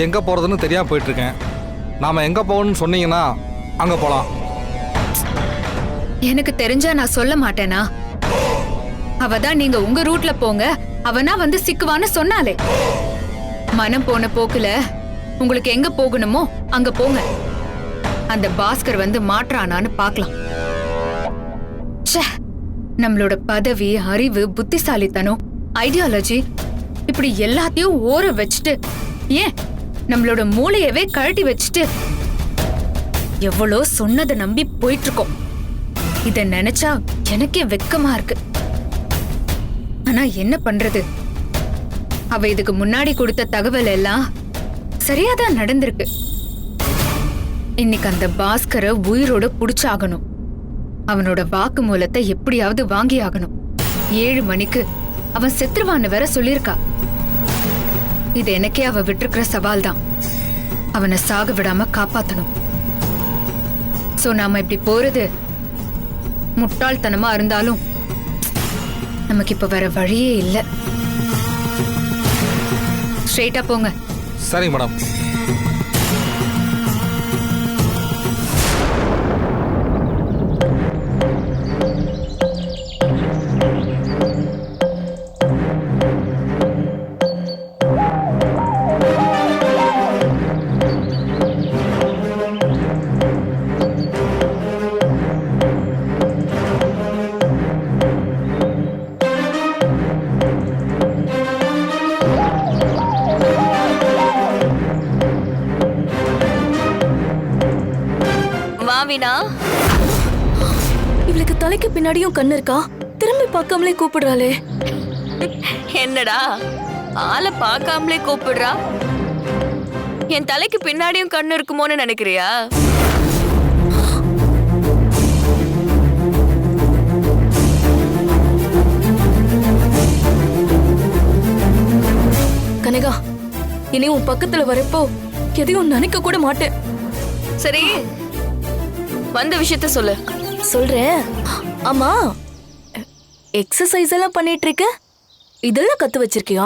எங்கே போகிறதுன்னு தெரியாமல் போயிட்டுருக்கேன். நாம் எங்கே போகணும்னு சொன்னீங்கன்னா அங்கே போகலாம். எனக்கு தெரிஞ்சா நான் சொல்ல மாட்டேனா? அவ தான் நீங்க உங்க ரூட்ல போங்க, அவனா வந்து சிக்குவான்னு சொன்னாலே. மனம் போன போக்குல உங்களுக்கு எங்க போகணுமோ அங்க போங்க. அந்த பாஸ்கர் வந்து மாற்றானான்னு பார்க்கலாம். ச்சே, நம்மளோட பதவி, அறிவு, புத்திசாலித்தனம், ஐடியாலஜி இப்படி எல்லாத்தையும் ஓர வச்சுட்டு, ஏன் நம்மளோட மூளையவே கழட்டி வச்சுட்டு எவ்வளோ சொன்னதை நம்பி போயிட்டு இருக்கோம். இத நினைச்சா எனக்கே வெக்கமா இருக்கு. ஆனா என்ன பண்றது? அவ இதுக்கு முன்னாடி கொடுத்த தகவல் எல்லாம் சரியாதான் நடந்திருக்கு. இன்னைக்கு அந்த பாஸ்கரை உயிரோட புடிச்சாகணும். அவனோட வாக்குமூலத்தை எப்படியாவது வாங்கி ஆகணும். 7 மணிக்கு அவன் செத்துருவான்னு வேற சொல்லிருக்கா. இது எனக்கே அவ விட்டுருக்கிற சவால் தான். அவனை சாக விடாம காப்பாத்தணும். சோ நாம இப்படி போறது முட்டாள்தனமா இருந்தாலும் நமக்கு இப்ப வேற வழியே இல்ல. ஸ்ட்ரெயிட்டா போங்க. சரிங்க மேடம். இவளுக்கு தலைக்கு பின்னாடியும் கண்ணு இருக்கா? திரும்பி பார்க்காமலே கூப்பிடுறாளே. என்னடா ஆளை பார்க்காமலே கூப்பிடுறா? என் தலைக்கு பின்னாடியும் கண்ணு இருக்குமோன்னு நினைக்கிறியா? கனகா, இனி உன் பக்கத்துல வரப்போ எதையும் நினைக்க கூட மாட்டேன். சரி, வந்த விஷயத்த சொல்லு. சொல்றேன். ஆமா, எக்ஸசைஸ் எல்லாம் பண்ணிட்டு இருக்க, இதெல்லாம் கத்து வச்சிருக்கியா?